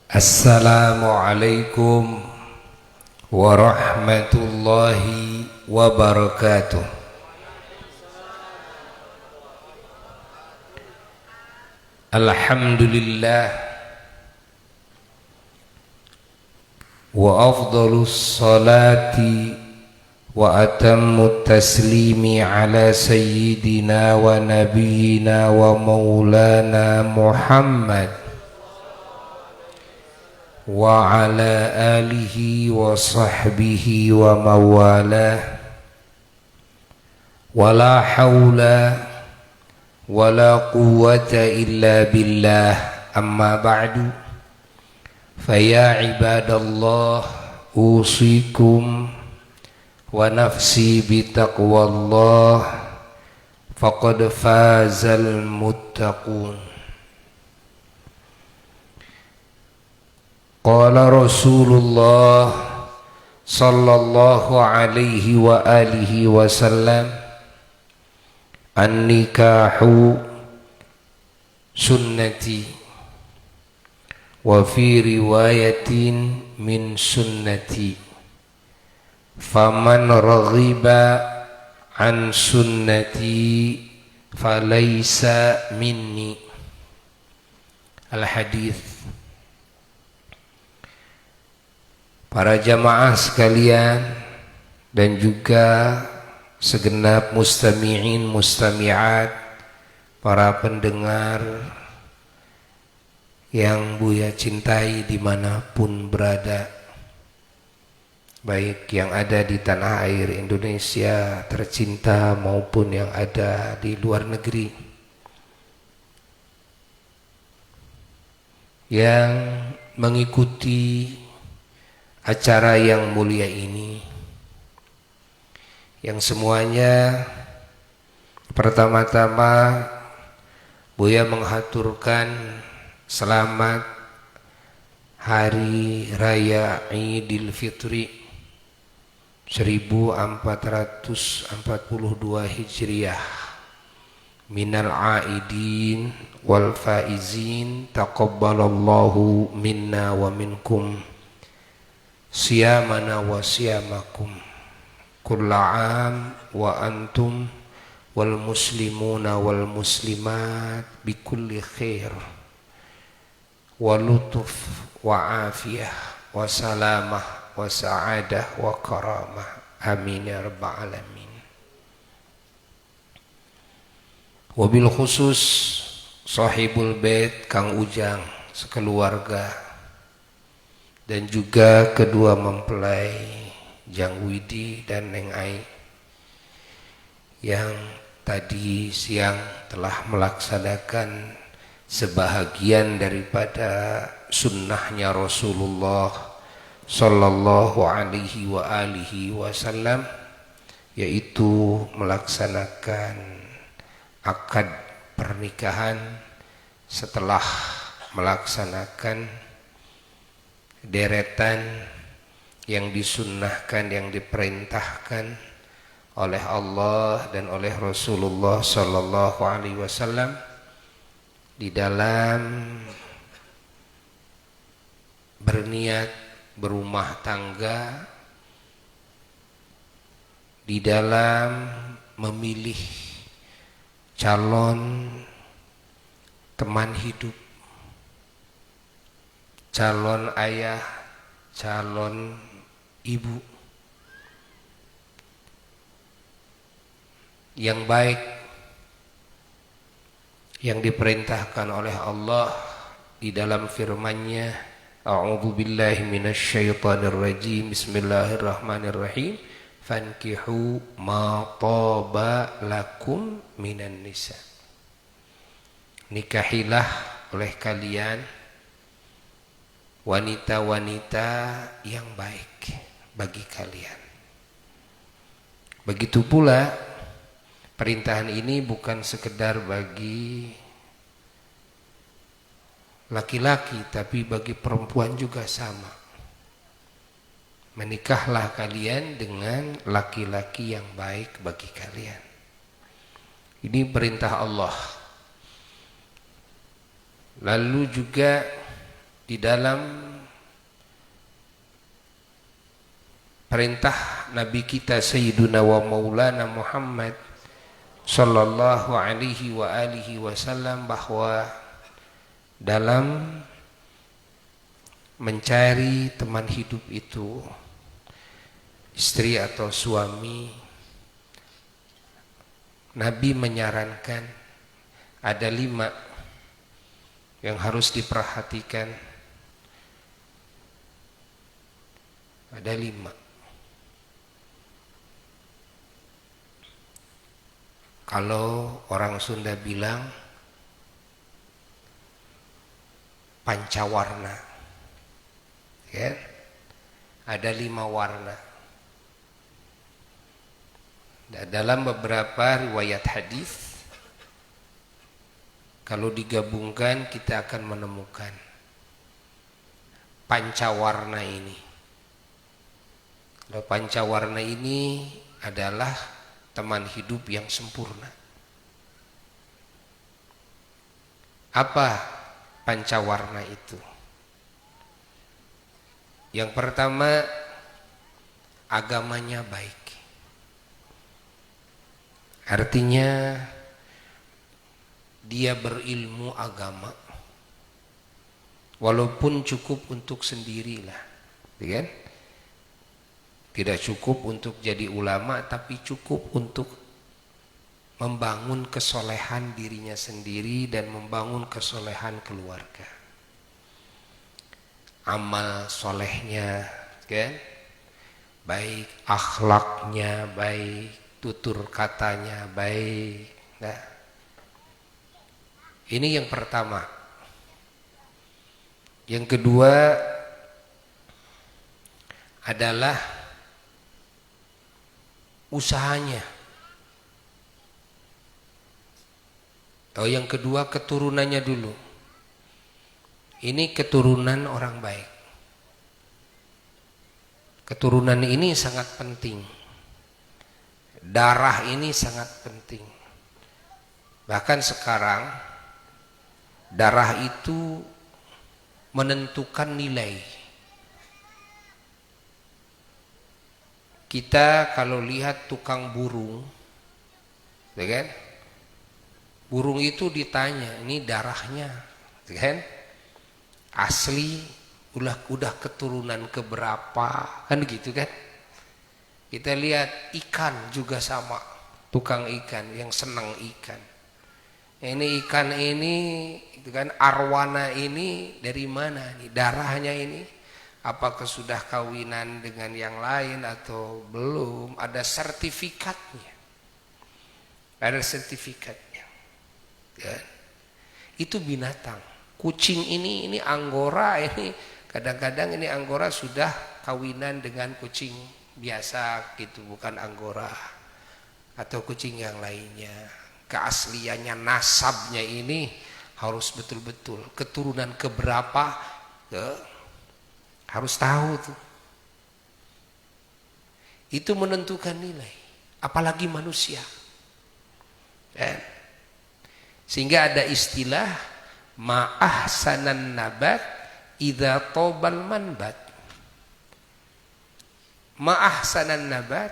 Assalamualaikum warahmatullahi wabarakatuh. Alhamdulillah wa afdalus salati wa atammut taslimi ala sayyidina wa nabiyyina wa maulana Muhammad wa ala alihi wa sahbihi wa mawalah wa la hawla wa la quwwata illa billah, amma ba'du. Faya ibadallah, usikum wa nafsi bitaqwallah, faqad fazal muttaqun. Qala Rasulullah sallallahu alaihi wa alihi wasallam, an-nikahu sunnati wa fi riwayatin min sunnati, faman raghiba an sunnati falaysa minni. Al-hadits. Para jamaah sekalian dan juga segenap mustami'in mustami'at, para pendengar yang Buya cintai dimanapun berada, baik yang ada di tanah air Indonesia tercinta maupun yang ada di luar negeri, yang mengikuti acara yang mulia ini, yang semuanya pertama-tama Buya menghaturkan selamat Hari Raya Idul Fitri 1442 Hijriah, minal aidin wal faizin, taqabbalallahu minna wa minkum siyamana wa siyamakum kulla am wa antum wal muslimuna wal muslimat bikulli khair wa lutuf wa afiyah wa salamah wa sa'adah wa karamah, amin ya rabbal alamin. Wabil khusus sahibul bait Kang Ujang sekeluarga, dan juga kedua mempelai Jang Widi dan Neng Ai yang tadi siang telah melaksanakan sebahagian daripada sunnahnya Rasulullah sallallahu alaihi wa alihi wasallam, yaitu melaksanakan akad pernikahan setelah melaksanakan deretan yang disunnahkan, yang diperintahkan oleh Allah dan oleh Rasulullah sallallahu alaihi wasallam di dalam berniat berumah tangga, di dalam memilih calon teman hidup, calon ayah, calon ibu yang baik, yang diperintahkan oleh Allah di dalam firman-Nya, a'udzu billahi minasyaitonir rajim, bismillahirrahmanirrahim, fankihu ma taba lakum minan nisa, nikahilah oleh kalian wanita-wanita yang baik bagi kalian. Begitu pula perintahan ini bukan sekedar bagi laki-laki, tapi bagi perempuan juga sama. Menikahlah kalian dengan laki-laki yang baik bagi kalian. Ini perintah Allah. Lalu juga di dalam perintah Nabi kita Sayyiduna wa Maulana Muhammad sallallahu alaihi wa alihi wasallam, bahwa dalam mencari teman hidup itu, istri atau suami, Nabi menyarankan ada 5 yang harus diperhatikan. Ada 5. Kalau orang Sunda bilang pancawarna, ya, ada 5 warna. Dalam beberapa riwayat hadis, kalau digabungkan kita akan menemukan pancawarna ini. Kalau pancawarna ini adalah teman hidup yang sempurna. Apa pancawarna itu? Yang pertama, agamanya baik. Artinya dia berilmu agama, walaupun cukup untuk sendirilah, kan? Tidak cukup untuk jadi ulama, tapi cukup untuk membangun kesolehan dirinya sendiri dan membangun kesolehan keluarga. Amal solehnya, kan? Baik, akhlaknya baik, tutur katanya baik. Nah, ini yang pertama. Yang kedua adalah usahanya. Yang kedua keturunannya dulu. Ini keturunan orang baik. Keturunan ini sangat penting. Darah ini sangat penting. Bahkan sekarang darah itu menentukan nilai. Kita kalau lihat tukang burung, ya kan? Burung itu ditanya, ini darahnya, ya kan? Asli udah keturunan keberapa, kan gitu kan? Kita lihat ikan juga sama, tukang ikan yang senang ikan. Ini ikan ini, itu kan, arwana ini dari mana nih? Darahnya ini, apakah sudah kawinan dengan yang lain atau belum? Ada sertifikatnya, ada sertifikatnya. Ya. Itu binatang. Kucing ini anggora ini, kadang-kadang ini anggora sudah kawinan dengan kucing biasa gitu, bukan anggora atau kucing yang lainnya. Keasliannya, nasabnya ini harus betul-betul keturunan keberapa, ya, harus tahu tuh. Itu menentukan nilai, apalagi manusia. Ya. Sehingga ada istilah ma'ahsanan nabat idza tobal manbat. Ma'ahsanan nabat,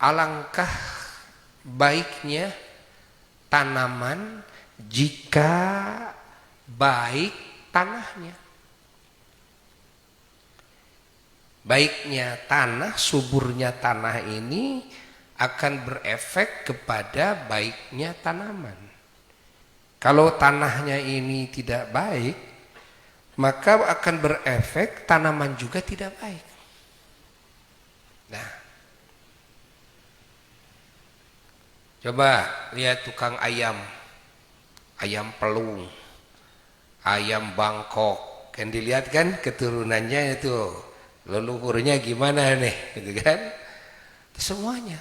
alangkah baiknya tanaman jika baik tanahnya. Baiknya tanah, suburnya tanah ini akan berefek kepada baiknya tanaman. Kalau tanahnya ini tidak baik, maka akan berefek tanaman juga tidak baik. Nah, coba lihat tukang ayam, ayam pelung, ayam Bangkok, kan dilihat kan keturunannya itu, leluhurnya gimana nih, gitu kan? Semuanya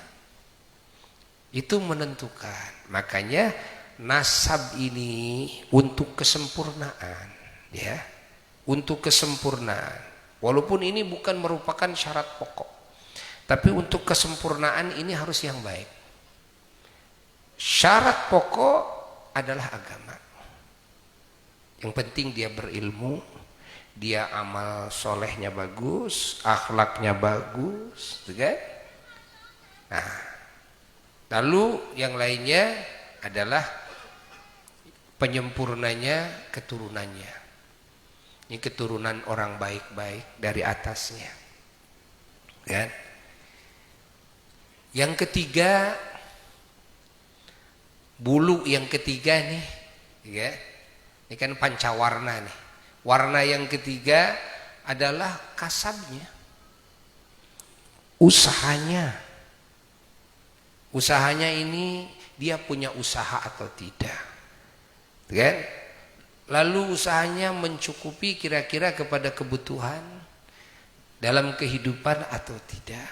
itu menentukan. Makanya nasab ini untuk kesempurnaan, ya, untuk kesempurnaan. Walaupun ini bukan merupakan syarat pokok, tapi untuk kesempurnaan ini harus yang baik. Syarat pokok adalah agama. Yang penting dia berilmu, dia amal solehnya bagus, akhlaknya bagus, gitu kan? Nah, lalu yang lainnya adalah penyempurnanya keturunannya. Ini keturunan orang baik-baik dari atasnya, kan? Yang ketiga, bulu yang ketiga nih, ya. Ini kan pancawarna nih. Warna yang ketiga adalah kasabnya, usahanya. Usahanya ini dia punya usaha atau tidak, kan? Lalu usahanya mencukupi kira-kira kepada kebutuhan dalam kehidupan atau tidak,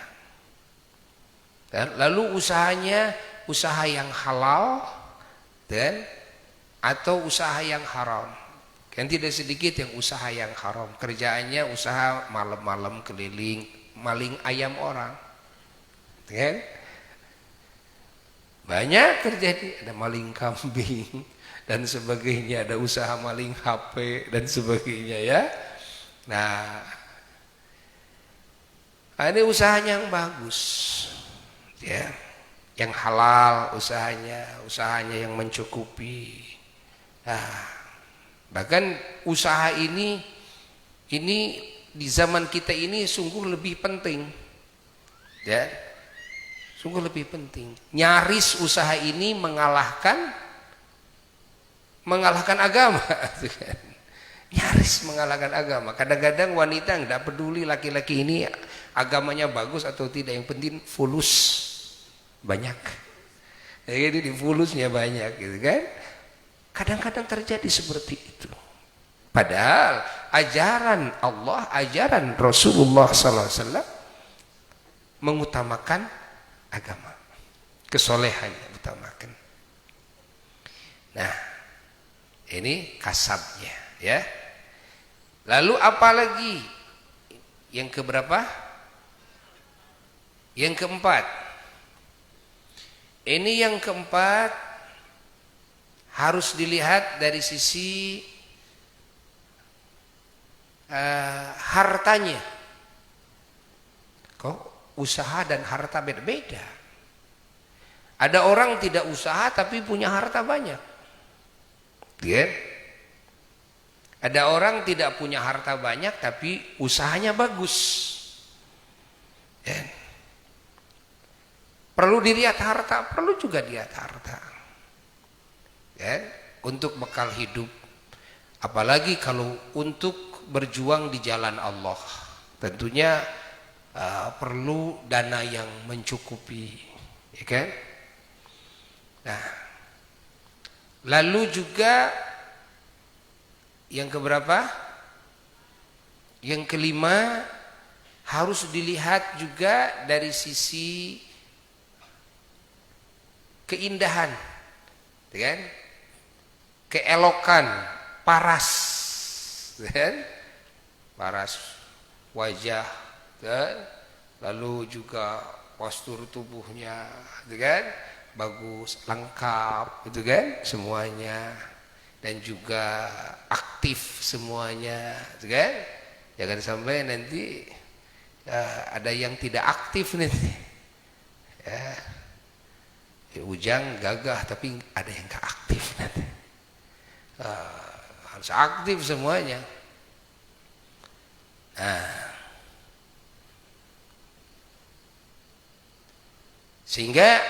kan? Lalu usahanya usaha yang halal, dan atau usaha yang haram. Kan tidak sedikit yang usaha yang haram. Kerjaannya usaha malam-malam keliling maling ayam orang, kan? Banyak terjadi, ada maling kambing dan sebagainya, ada usaha maling HP dan sebagainya, ya. Nah, ada usahanya yang bagus, ya, yang halal usahanya yang mencukupi. Nah, bahkan usaha ini di zaman kita ini sungguh lebih penting, ya, sungguh lebih penting. Nyaris usaha ini mengalahkan agama, nyaris mengalahkan agama. Kadang-kadang wanita nggak peduli laki-laki ini agamanya bagus atau tidak, yang penting fulus banyak, jadi di fulusnya banyak, gitu kan? Kadang-kadang terjadi seperti itu. Padahal ajaran Allah, ajaran Rasulullah SAW mengutamakan agama, kesolehannya utamakan. Nah, ini kasabnya, ya. Lalu apa lagi? Yang keberapa? Yang keempat. Ini yang keempat, harus dilihat dari sisi hartanya. Kok usaha dan harta beda-beda? Ada orang tidak usaha tapi punya harta banyak, ya? Ada orang tidak punya harta banyak tapi usahanya bagus, ya? Perlu dilihat harta, perlu juga dilihat harta, ya, untuk bekal hidup. Apalagi kalau untuk berjuang di jalan Allah, tentunya perlu dana yang mencukupi, ya kan? Nah, lalu juga yang keberapa? Yang kelima, harus dilihat juga dari sisi keindahan, kan? Keelokan, paras, kan? Paras wajah, kan? Lalu juga postur tubuhnya, kan? Bagus, lengkap, gitu kan? Semuanya, dan juga aktif semuanya, gitu kan? Jangan sampai nanti ada yang tidak aktif nanti, ya. Ujang gagah tapi ada yang gak aktif nanti. Harus aktif semuanya. Nah, sehingga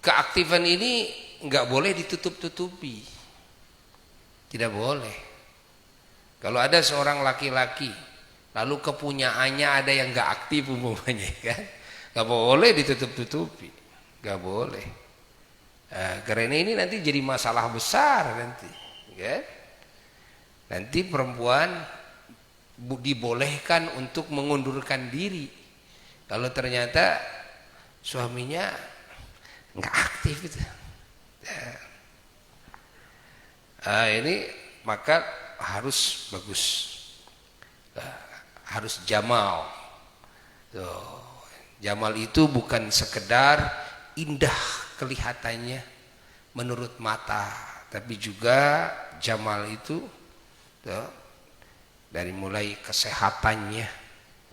keaktifan ini nggak boleh ditutup-tutupi, tidak boleh. Kalau ada seorang laki-laki lalu kepunyaannya ada yang nggak aktif umumnya, kan, nggak boleh ditutup-tutupi, nggak boleh. Karena ini nanti jadi masalah besar nanti, kan? Nanti perempuan dibolehkan untuk mengundurkan diri kalau ternyata suaminya nggak aktif itu. Ini maka harus bagus, harus jamal. Jamal itu bukan sekedar indah kelihatannya menurut mata, tapi juga jamal itu Dari mulai kesehatannya,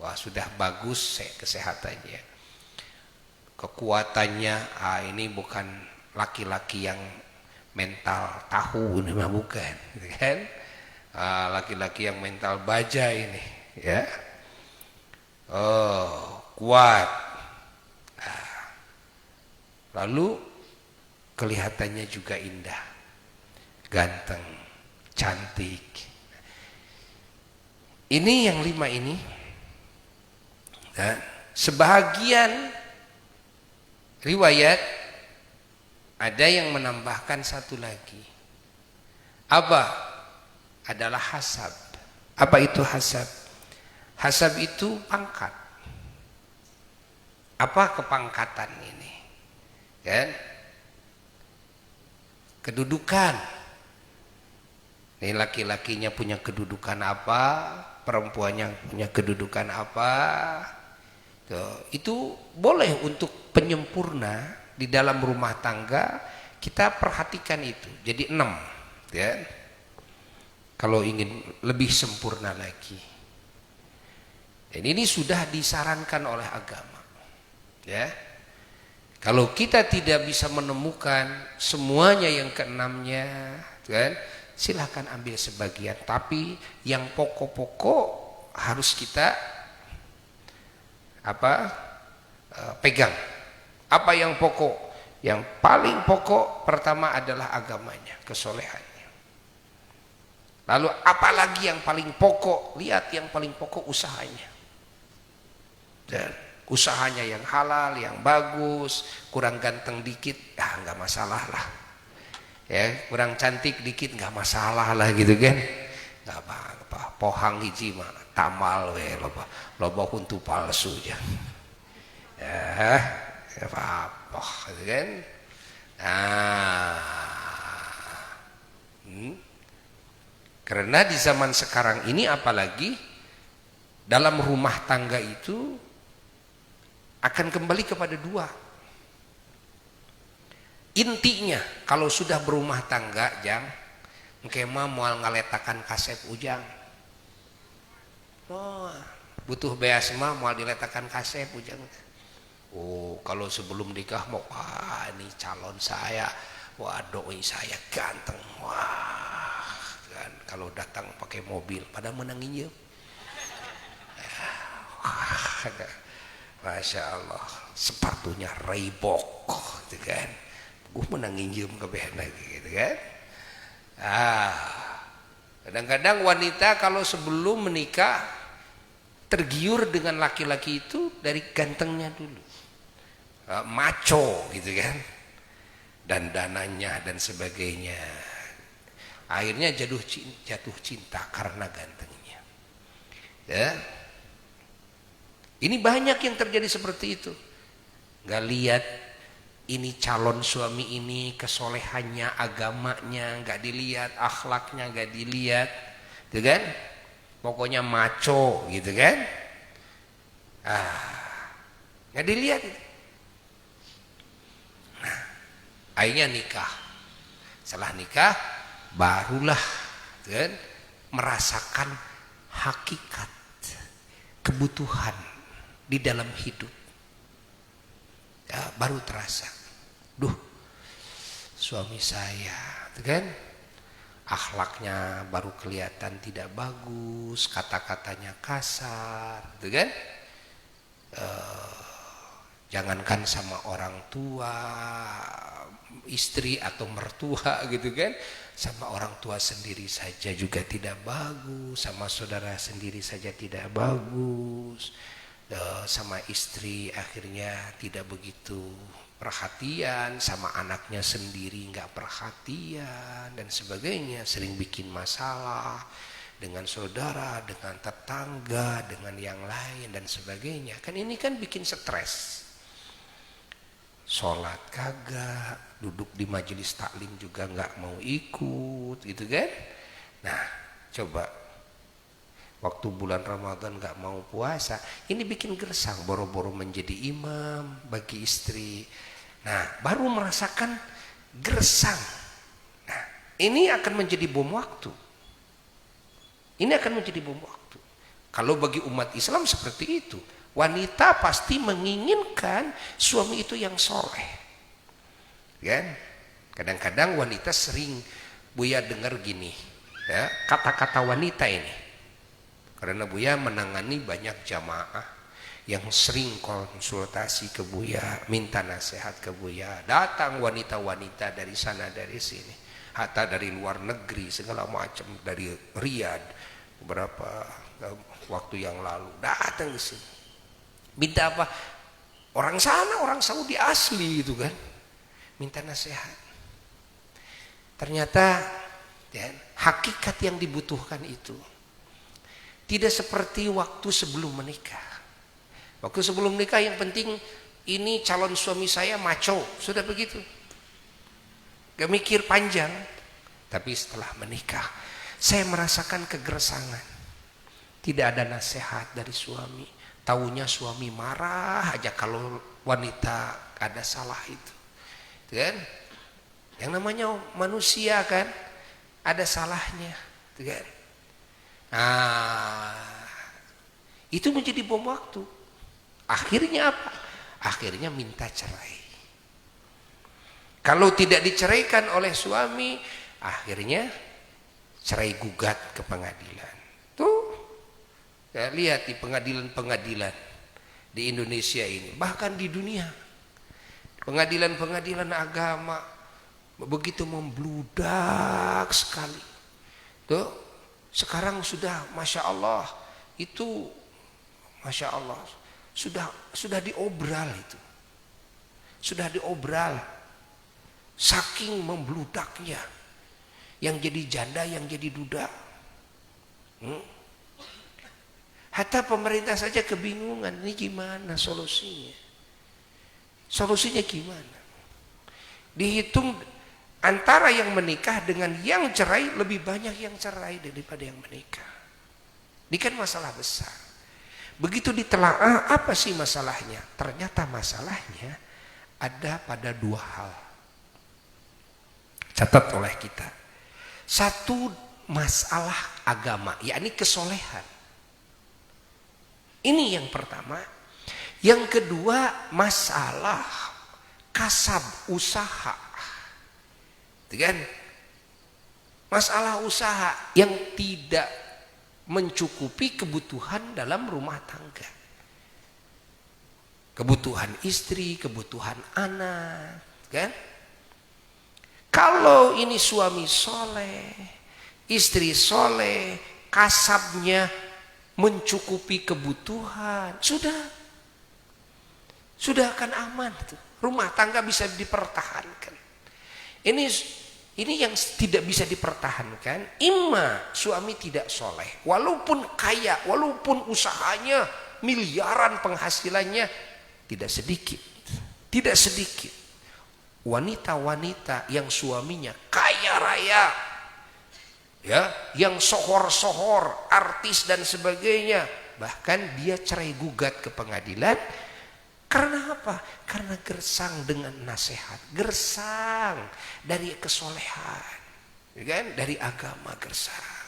wah sudah bagus kesehatannya, kekuatannya, ini bukan laki-laki yang mental tahu, ini mah bukan, kan? Laki-laki yang mental baja ini, ya. Oh, kuat. Lalu kelihatannya juga indah, ganteng, cantik. Ini yang 5 ini. Dan sebahagian riwayat ada yang menambahkan satu lagi. Apa? Adalah hasab. Apa itu hasab? Hasab itu pangkat. Apa kepangkatan ini? Kan? Kedudukan. Ini laki-lakinya punya kedudukan apa, perempuannya punya kedudukan apa. Tuh, itu boleh untuk penyempurna di dalam rumah tangga, kita perhatikan itu. Jadi 6, ya. Kalau ingin lebih sempurna lagi. Dan ini sudah disarankan oleh agama. Ya. Kalau kita tidak bisa menemukan semuanya yang ke-6-nya, kan, silahkan ambil sebagian. Tapi yang pokok-pokok harus kita pegang. Apa yang pokok? Yang paling pokok pertama adalah agamanya, kesolehannya. Lalu apalagi yang paling pokok? Lihat yang paling pokok usahanya. Dan usahanya yang halal, yang bagus, kurang ganteng dikit, ya nggak masalah lah. Ya, kurang cantik dikit nggak masalah lah gitu kan. Nggak apa-apa. Pohang hiji mah tamal we loba huntu palsu aja. Ya, nggak apa-apa gitu kan. Karena di zaman sekarang ini apalagi dalam rumah tangga itu akan kembali kepada 2. Intinya kalau sudah berumah tangga, jang engkema moal ngaletakan kasep ujang. Oh, butuh beas mah moal diletakan kasep ujang. Oh, kalau sebelum nikah mau, wah ini calon saya, wah doi saya ganteng, wah kan kalau datang pakai mobil pada menanginya. Masya Allah, sepatunya Reebok gitu kan, gue menanginjem ke lagi gitu kan. Kadang-kadang wanita kalau sebelum menikah tergiur dengan laki-laki itu dari gantengnya dulu, maco gitu kan, dan dananya dan sebagainya. Akhirnya jatuh cinta karena gantengnya. Ya. Ini banyak yang terjadi seperti itu. Gak lihat ini calon suami ini, kesolehannya, agamanya, gak dilihat, akhlaknya gak dilihat, gitu kan? Pokoknya maco, gitu kan? Gak dilihat. Nah, akhirnya nikah. Setelah nikah, barulah kan, merasakan hakikat kebutuhan di dalam hidup, ya, baru terasa, duh suami saya, kan, akhlaknya baru kelihatan tidak bagus, kata-katanya kasar, kan, jangankan sama orang tua, istri atau mertua gitu kan, sama orang tua sendiri saja juga tidak bagus, sama saudara sendiri saja tidak bagus. Sama istri akhirnya tidak begitu perhatian, sama anaknya sendiri nggak perhatian dan sebagainya, sering bikin masalah dengan saudara, dengan tetangga, dengan yang lain dan sebagainya. Kan ini kan bikin stres. Sholat kagak, duduk di majelis taklim juga nggak mau ikut, gitu kan? Nah, coba. Waktu bulan Ramadan gak mau puasa, ini bikin gersang, boro-boro menjadi imam bagi istri. Nah, baru merasakan gersang. Nah, ini akan menjadi bom waktu. Ini akan menjadi bom waktu. Kalau bagi umat Islam seperti itu, wanita pasti menginginkan suami itu yang soleh. Kan? Kadang-kadang wanita sering Buya dengar gini, ya, kata-kata wanita ini. Karena Buya menangani banyak jamaah yang sering konsultasi ke Buya, minta nasihat ke Buya. Datang wanita-wanita dari sana dari sini, hatta dari luar negeri segala macam, dari Riyadh beberapa waktu yang lalu datang ke sini. Minta apa? Orang sana, orang Saudi asli gitu kan. Minta nasihat. Ternyata ya, hakikat yang dibutuhkan itu tidak seperti waktu sebelum menikah. Waktu sebelum menikah yang penting ini calon suami saya maco, sudah begitu. Gak mikir panjang. Tapi setelah menikah, saya merasakan kegersangan. Tidak ada nasihat dari suami. Taunya suami marah aja kalau wanita ada salah itu. Kan? Yang namanya manusia kan ada salahnya, kan? Itu menjadi bom waktu. Akhirnya apa? Akhirnya minta cerai. Kalau tidak diceraikan oleh suami, akhirnya cerai gugat ke pengadilan. Tuh, ya, lihat di pengadilan-pengadilan di Indonesia ini, bahkan di dunia, pengadilan-pengadilan agama begitu membludak sekali. Tuh, sekarang sudah Masya Allah, itu Masya Allah sudah diobral itu, sudah diobral, saking membludaknya, yang jadi janda, yang jadi duda. Hatta pemerintah saja kebingungan, ini gimana solusinya? Solusinya gimana? Dihitung antara yang menikah dengan yang cerai, lebih banyak yang cerai daripada yang menikah. Ini kan masalah besar. Begitu ditelaah, apa sih masalahnya? Ternyata masalahnya ada pada dua hal. Catat oleh kita. Satu, masalah agama, yakni kesolehan. Ini yang pertama. Yang kedua, masalah kasab, usaha. Kan? Masalah usaha yang tidak mencukupi kebutuhan dalam rumah tangga. Kebutuhan istri, kebutuhan anak, kan? Kalau ini suami soleh, istri soleh, kasabnya mencukupi kebutuhan, sudah akan aman tuh. Rumah tangga bisa dipertahankan. Ini yang tidak bisa dipertahankan, suami tidak soleh, walaupun kaya, walaupun usahanya miliaran penghasilannya, tidak sedikit wanita-wanita yang suaminya kaya raya, ya, yang sohor-sohor, artis dan sebagainya, bahkan dia cerai gugat ke pengadilan. Karena apa? Karena gersang dengan nasihat, gersang dari kesolehan, kan? Dari agama gersang.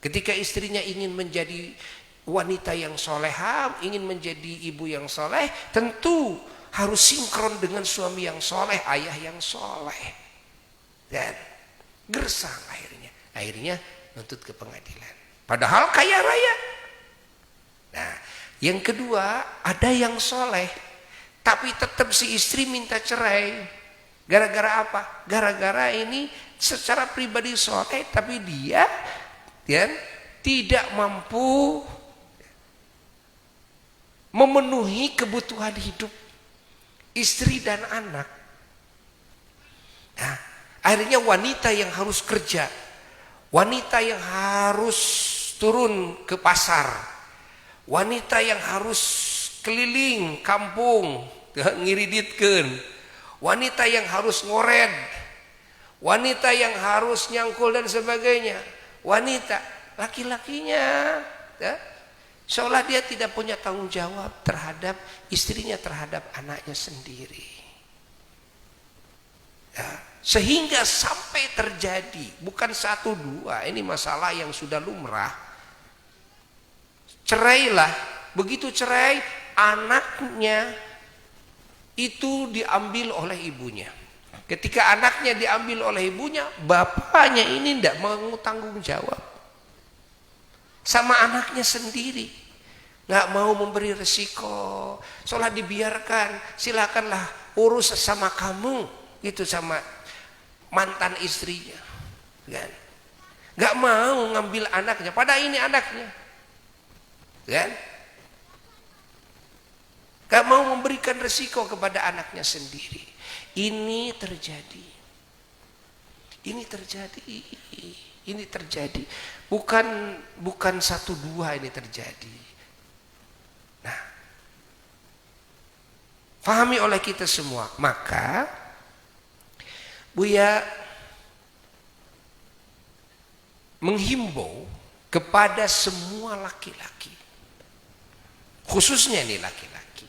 Ketika istrinya ingin menjadi wanita yang soleha, ingin menjadi ibu yang soleh, tentu harus sinkron dengan suami yang soleh, ayah yang soleh. Dan gersang akhirnya nuntut ke pengadilan. Padahal kaya raya. Nah, yang kedua, ada yang soleh, tapi tetap si istri minta cerai. Gara-gara apa? Gara-gara ini secara pribadi soleh, tapi dia tidak mampu memenuhi kebutuhan hidup istri dan anak. Nah, akhirnya wanita yang harus kerja, wanita yang harus turun ke pasar, wanita yang harus keliling kampung ngiriditkeun, wanita yang harus ngored, wanita yang harus nyangkul dan sebagainya, wanita laki-lakinya seolah dia tidak punya tanggung jawab terhadap istrinya, terhadap anaknya sendiri. Ya, sehingga sampai terjadi bukan satu dua, ini masalah yang sudah lumrah. cerailah. Begitu cerai, anaknya itu diambil oleh ibunya. Ketika anaknya diambil oleh ibunya, bapaknya ini tidak mau tanggung jawab sama anaknya sendiri, nggak mau memberi resiko. Seolah dibiarkan, silakanlah urus sama kamu, gitu, sama mantan istrinya, kan? Nggak mau ngambil anaknya, padahal ini anaknya, kan? Nggak mau memberikan resiko kepada anaknya sendiri. Ini terjadi. Ini terjadi. Ini terjadi. Bukan satu dua ini terjadi. Nah, pahami oleh kita semua. Maka Buya menghimbau kepada semua laki-laki, khususnya nih laki-laki,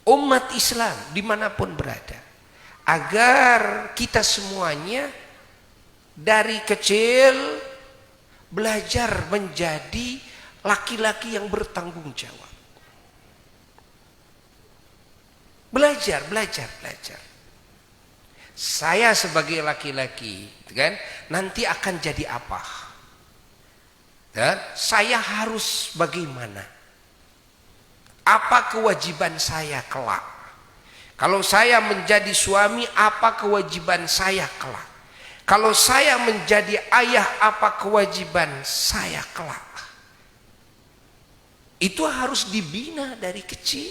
umat Islam dimanapun berada, agar kita semuanya dari kecil belajar menjadi laki-laki yang bertanggung jawab. Belajar. Saya sebagai laki-laki, kan, nanti akan jadi apa? Dan saya harus bagaimana? Apa kewajiban saya kelak? Kalau saya menjadi suami, apa kewajiban saya kelak? Kalau saya menjadi ayah, apa kewajiban saya kelak? Itu harus dibina dari kecil,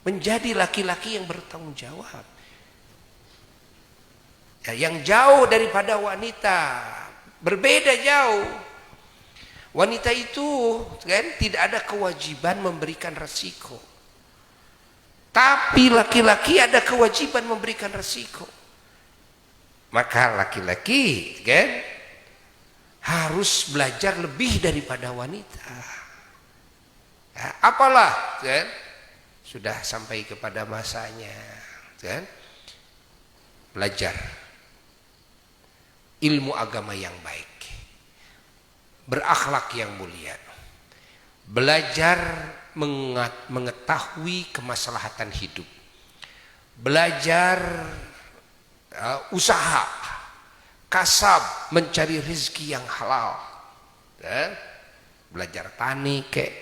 menjadi laki-laki yang bertanggung jawab, ya, yang jauh daripada wanita, berbeda jauh. Wanita itu, kan, tidak ada kewajiban memberikan resiko, tapi laki-laki ada kewajiban memberikan resiko. Maka laki-laki, kan, harus belajar lebih daripada wanita. Ya, apalah, kan, sudah sampai kepada masanya, kan, belajar ilmu agama yang baik, berakhlak yang mulia, belajar mengetahui kemaslahatan hidup, belajar usaha, kasab, mencari rezeki yang halal, dan belajar tani kek,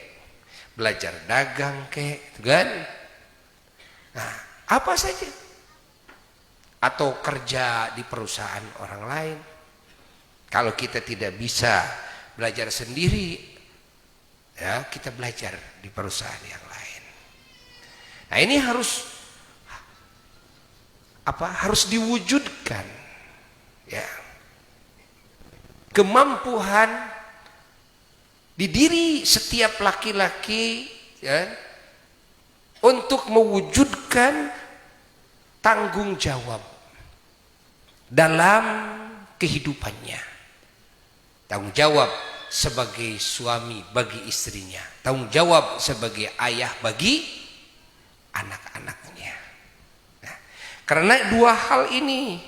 belajar dagang kek, kan? Nah, apa saja, atau kerja di perusahaan orang lain. Kalau kita tidak bisa belajar sendiri, ya, kita belajar di perusahaan yang lain. Nah, ini harus harus diwujudkan, ya, kemampuan di diri setiap laki-laki, ya, untuk mewujudkan tanggung jawab dalam kehidupannya. Tanggung jawab sebagai suami bagi istrinya, tanggung jawab sebagai ayah bagi anak-anaknya. Nah, karena dua hal ini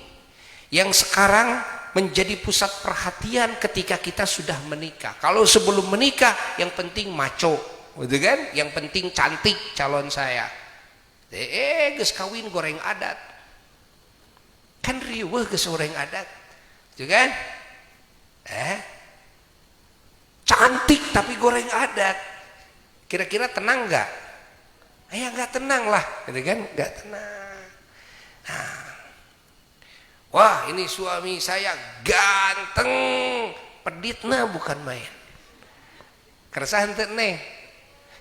yang sekarang menjadi pusat perhatian ketika kita sudah menikah. Kalau sebelum menikah yang penting maco, gitu kan? Yang penting cantik calon saya. Geus kawin goreng adat. Kan riweuh geus goreng adat. Gitu kan? Cantik tapi goreng adat. Kira-kira tenang enggak? Ya enggak tenang lah, gitu kan? Enggak tenang. Nah, wah, ini suami saya ganteng, peditna bukan main. Keresahan teh nih,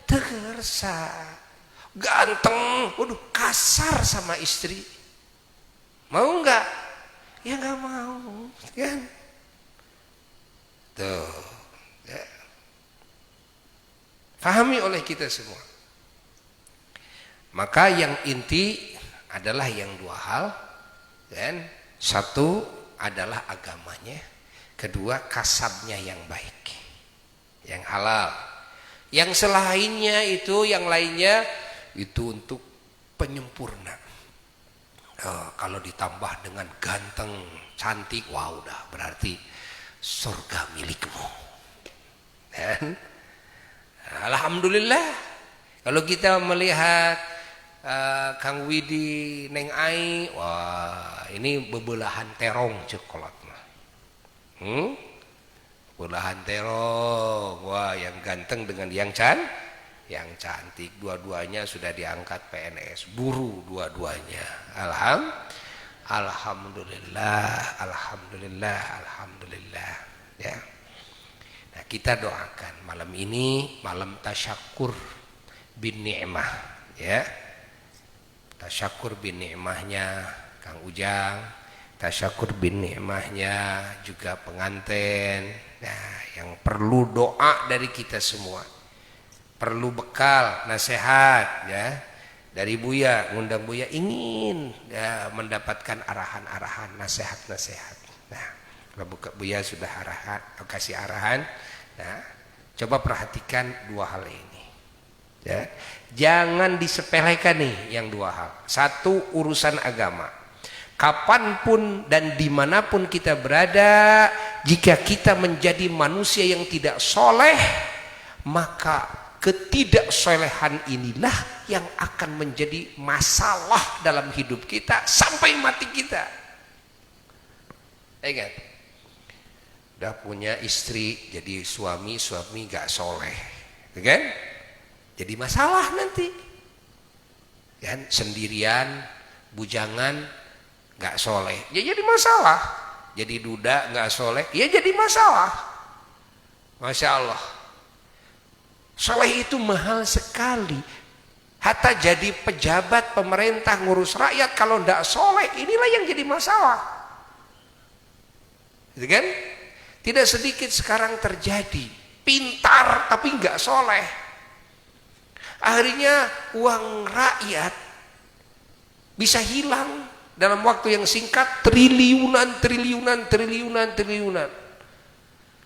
teu kersa. Ganteng, waduh, kasar sama istri. Mau enggak? Ya enggak mau, kan? Tuh, ya. Pahami oleh kita semua. Maka yang inti adalah yang dua hal, kan? Satu adalah agamanya, kedua kasabnya yang baik, yang halal. Yang selainnya itu, yang lainnya itu untuk penyempurna. Kalau ditambah dengan ganteng, cantik, wah udah berarti surga milikmu. Dan Alhamdulillah. Kalau kita melihat Kang Widi, Neng Ai, wah ini bebelahan terong coklat mah. Bebelahan terong, wah yang ganteng dengan yang cantik, dua-duanya sudah diangkat PNS, buru dua-duanya. Alhamdulillah, alhamdulillah, alhamdulillah. Ya. Nah, kita doakan malam ini malam tasyakur bin ni'mah, ya. Tasyakur bin ni'mahnya Kang Ujang, tasyakur bin ni'mahnya juga pengantin. Nah, yang perlu doa dari kita semua. Perlu bekal, nasihat, ya. Dari Buya, ngundang Buya ingin ya, mendapatkan arahan-arahan, nasihat-nasihat. Nah, kalau Buya sudah kasih arahan, nah, coba perhatikan dua hal ini. Ya. Jangan disepelekan nih yang dua hal. Satu, urusan agama. Kapanpun dan dimanapun kita berada, jika kita menjadi manusia yang tidak soleh, maka ketidaksolehan inilah yang akan menjadi masalah dalam hidup kita sampai mati kita. Ingat, udah punya istri jadi suami gak soleh, kan? Jadi masalah nanti, kan? Sendirian, bujangan, gak soleh, ya jadi masalah. Jadi duda gak soleh, ya jadi masalah. Masya Allah. Soleh itu mahal sekali. Hatta jadi pejabat pemerintah ngurus rakyat kalau tidak soleh, inilah yang jadi masalah. Gitu kan? Tidak sedikit sekarang terjadi pintar tapi nggak soleh. Akhirnya uang rakyat bisa hilang dalam waktu yang singkat, triliunan.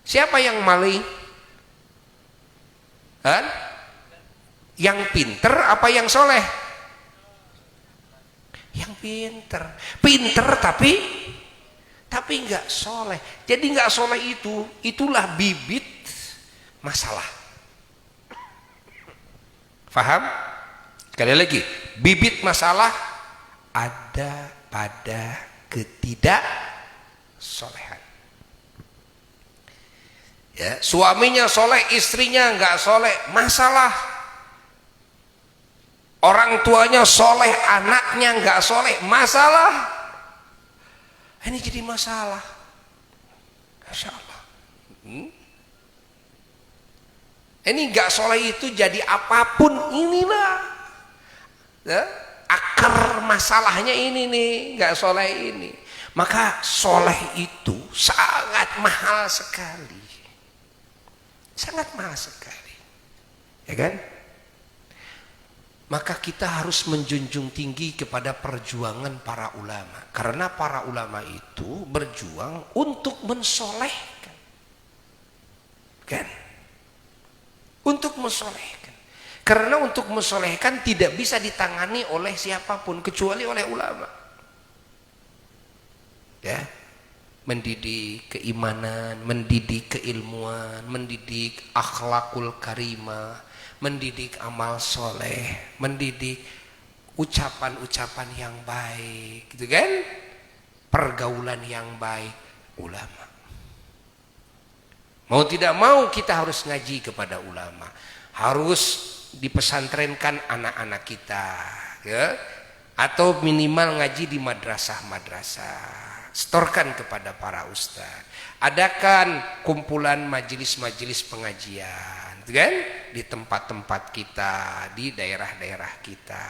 Siapa yang maling? Yang pinter apa yang soleh? Yang pinter tapi nggak soleh. Jadi nggak soleh itulah bibit masalah. Faham? Sekali lagi, bibit masalah ada pada ketidaksolehan. Ya, suaminya soleh, istrinya nggak soleh, masalah. Orang tuanya soleh, anaknya nggak soleh, masalah. Ini jadi masalah. Masya Allah. Ini nggak soleh itu jadi apapun inilah. Ya, akar masalahnya ini nih, nggak soleh ini. Maka soleh itu sangat mahal sekali. Sangat mahal sekali, ya kan? Maka kita harus menjunjung tinggi kepada perjuangan para ulama, karena para ulama itu berjuang untuk mensolehkan, kan? Untuk mensolehkan, karena untuk mensolehkan tidak bisa ditangani oleh siapapun kecuali oleh ulama, ya. Mendidik keimanan, mendidik keilmuan, mendidik akhlakul karimah, mendidik amal soleh, mendidik ucapan-ucapan yang baik, gitu kan? Pergaulan yang baik, ulama. Mau tidak mau kita harus ngaji kepada ulama, harus dipesantrenkan anak-anak kita, ya? Atau minimal ngaji di madrasah-madrasah. Setorkan kepada para ustaz. Adakan kumpulan majelis-majelis pengajian, kan? Di tempat-tempat kita, di daerah-daerah kita.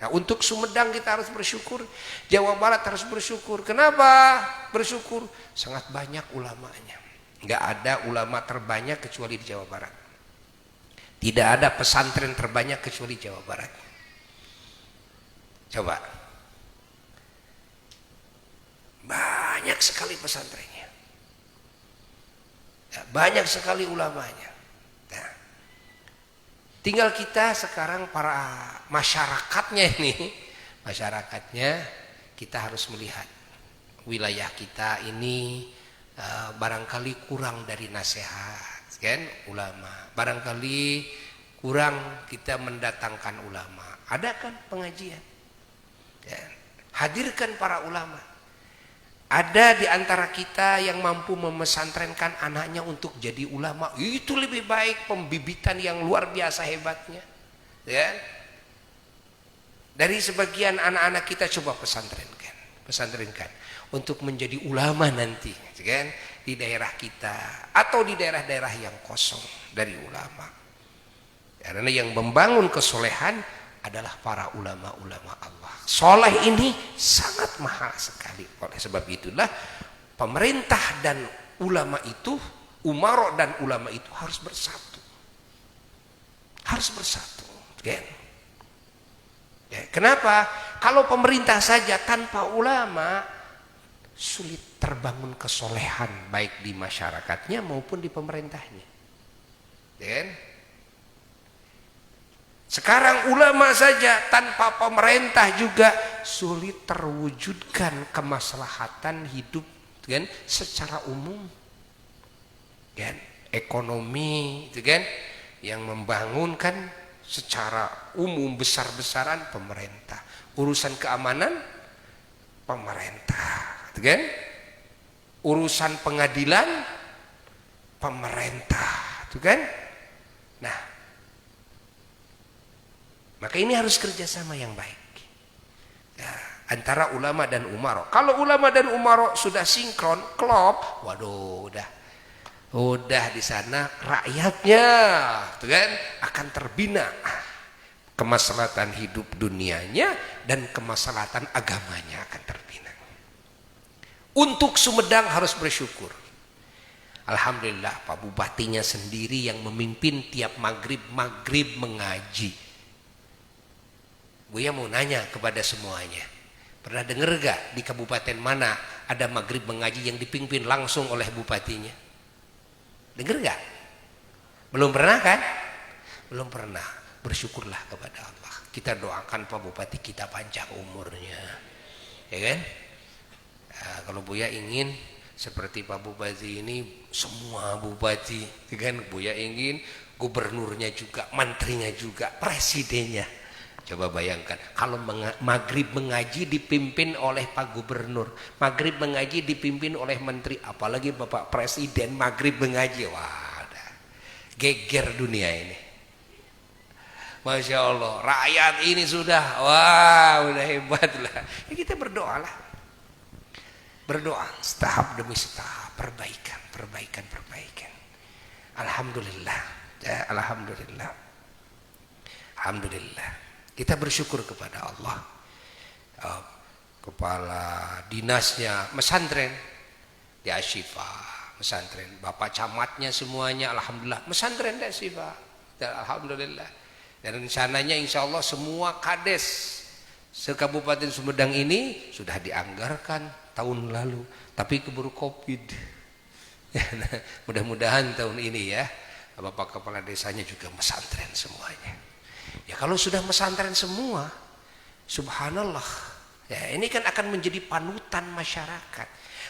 Nah, untuk Sumedang kita harus bersyukur, Jawa Barat harus bersyukur. Kenapa bersyukur? Sangat banyak ulamanya. Nggak ada ulama terbanyak kecuali di Jawa Barat. Tidak ada pesantren terbanyak kecuali Jawa Barat. Coba. Banyak sekali pesantrennya, ya, banyak sekali ulamanya. Nah, tinggal kita sekarang para masyarakatnya kita harus melihat wilayah kita ini barangkali kurang dari nasihat, kan ulama. Barangkali kurang kita mendatangkan ulama. Ada kan pengajian? Ya. Hadirkan para ulama. Ada di antara kita yang mampu memesantrenkan anaknya untuk jadi ulama. Itu lebih baik, pembibitan yang luar biasa hebatnya. Ya. Dari sebagian anak-anak kita coba pesantrenkan untuk menjadi ulama nanti, kan? Di daerah kita atau di daerah-daerah yang kosong dari ulama. Karena yang membangun kesolehan adalah para ulama-ulama Allah. Soleh ini sangat mahal sekali. Oleh sebab itulah pemerintah dan ulama itu, umarok dan ulama itu harus bersatu. Harus bersatu. Kan? Ya, kenapa? Kalau pemerintah saja tanpa ulama, sulit terbangun kesolehan baik di masyarakatnya maupun di pemerintahnya. Dan sekarang ulama saja tanpa pemerintah juga sulit terwujudkan kemaslahatan hidup, kan, secara umum, kan, ekonomi, itu kan, yang membangunkan secara umum besar-besaran pemerintah, urusan keamanan pemerintah, itu kan, urusan pengadilan pemerintah, itu kan. Nah, maka ini harus kerjasama yang baik ya, antara ulama dan umarok. Kalau ulama dan umarok sudah sinkron, klop, waduh, udah di sana rakyatnya, tuh kan, akan terbina kemaslahatan hidup dunianya dan kemaslahatan agamanya akan terbina. Untuk Sumedang harus bersyukur. Alhamdulillah, Pak Bupatinya sendiri yang memimpin tiap maghrib mengaji. Buya mau nanya kepada semuanya, pernah dengar gak di kabupaten mana ada maghrib mengaji yang dipimpin langsung oleh bupatinya? Dengar gak? Belum pernah kan? Belum pernah. Bersyukurlah kepada Allah. Kita doakan Pak Bupati kita panjang umurnya, ya kan? Nah, kalau Buya ingin seperti Pak Bupati ini, semua bupati, ya kan? Buya ingin gubernurnya juga, menterinya juga, presidennya. Coba bayangkan kalau maghrib mengaji dipimpin oleh Pak Gubernur, maghrib mengaji dipimpin oleh menteri, apalagi Bapak Presiden maghrib mengaji, wah, geger dunia ini. Masya Allah, rakyat ini sudah, wah, udah hebat lah. Ya, kita berdoalah, berdoa setahap demi setahap, perbaikan. Alhamdulillah, ya, alhamdulillah. Kita bersyukur kepada Allah. Kepala dinasnya mesantren di Asyifa, mesantren. Bapak camatnya semuanya alhamdulillah mesantren di Asyifa. Dan alhamdulillah. Dan rencananya insya Allah semua kades se-Kabupaten Sumedang ini sudah dianggarkan tahun lalu, tapi keburu Covid. Mudah-mudahan tahun ini ya, Bapak kepala desanya juga mesantren semuanya. Ya kalau sudah pesantren semua, subhanallah, ya ini kan akan menjadi panutan masyarakat.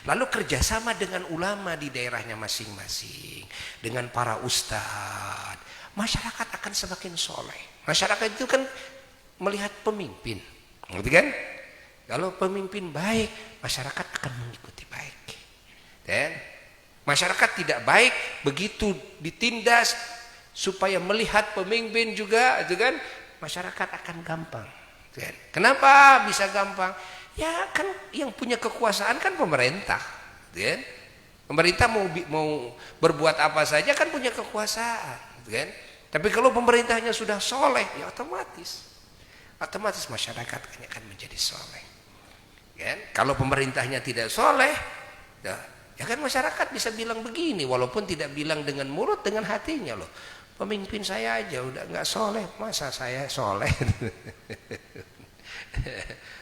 Lalu kerjasama dengan ulama di daerahnya masing-masing, dengan para ustadz, masyarakat akan semakin soleh. Masyarakat itu kan melihat pemimpin, ngerti kan? Kalau pemimpin baik, masyarakat akan mengikuti baik. Dan masyarakat tidak baik, begitu ditindas supaya melihat pemimpin juga, itu kan, masyarakat akan gampang. Kenapa bisa gampang? Ya kan yang punya kekuasaan kan pemerintah, kan? Pemerintah mau berbuat apa saja kan punya kekuasaan, kan? Tapi kalau pemerintahnya sudah soleh, ya otomatis masyarakat akan menjadi soleh, kan? Kalau pemerintahnya tidak soleh, ya kan masyarakat bisa bilang begini, walaupun tidak bilang dengan mulut, dengan hatinya loh. Pemimpin saya aja udah nggak soleh, masa saya soleh?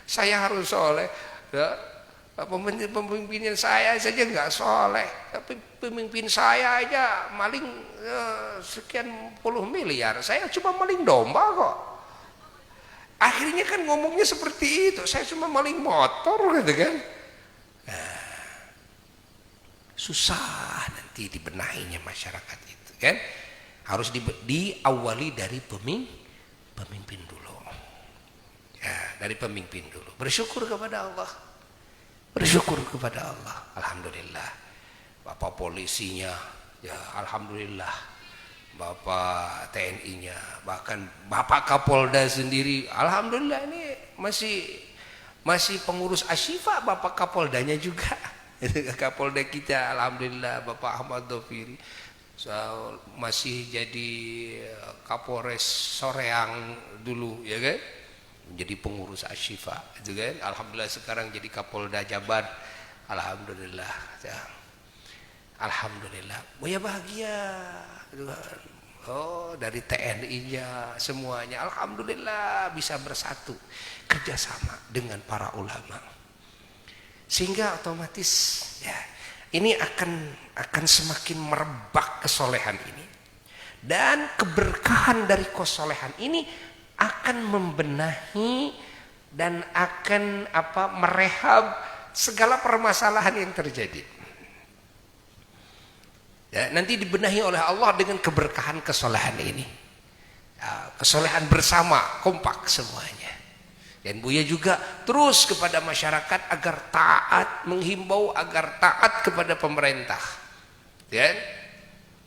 Saya harus soleh. Ya, pemimpin saya saja nggak soleh, tapi pemimpin saya aja maling sekian puluh miliar, saya cuma maling domba kok. Akhirnya kan ngomongnya seperti itu, saya cuma maling motor, gitu kan? Nah, susah nanti dibenahinya masyarakat itu. kan? Harus diawali dari pemimpin dulu. Ya, dari pemimpin dulu. Bersyukur kepada Allah. Bersyukur kepada Allah. Alhamdulillah. Bapak polisinya, ya alhamdulillah. Bapak TNI-nya, bahkan Bapak Kapolda sendiri, alhamdulillah ini masih pengurus Ashifa, Bapak Kapoldanya juga. Kapolda kita, alhamdulillah, Bapak Ahmad Dhofiri. So, masih jadi Kapolres Soreang dulu, ya kan? Jadi pengurus Ashifa, gitu kan? Alhamdulillah sekarang jadi Kapolda Jabar, alhamdulillah. Ya. Alhamdulillah, ya bahagia. Oh, dari TNI-nya semuanya, alhamdulillah bisa bersatu, kerjasama dengan para ulama, sehingga otomatis ya ini akan semakin merebak kesolehan ini, dan keberkahan dari kesolehan ini akan membenahi dan akan merehab segala permasalahan yang terjadi. Ya, nanti dibenahi oleh Allah dengan keberkahan kesolehan ini. Ya, kesolehan bersama, kompak semuanya. Dan Buya juga terus kepada masyarakat agar taat, menghimbau agar taat kepada pemerintah. Ya,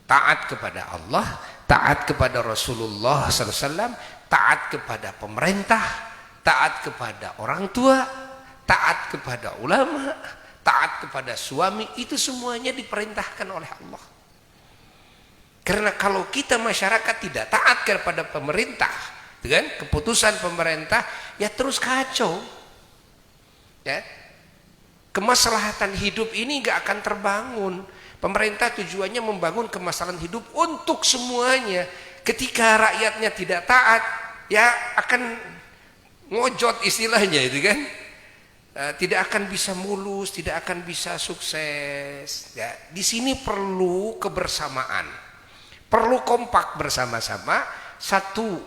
taat kepada Allah, taat kepada Rasulullah SAW, taat kepada pemerintah, taat kepada orang tua, taat kepada ulama, taat kepada suami, itu semuanya diperintahkan oleh Allah. Karena kalau kita masyarakat tidak taat kepada pemerintah, kan, keputusan pemerintah, ya terus kacau. Ya. Kemaslahatan hidup ini nggak akan terbangun. Pemerintah tujuannya membangun kemaslahatan hidup untuk semuanya. Ketika rakyatnya tidak taat, ya akan ngojot istilahnya itu kan. Tidak akan bisa mulus, tidak akan bisa sukses. Ya. Di sini perlu kebersamaan. Perlu kompak bersama-sama, satu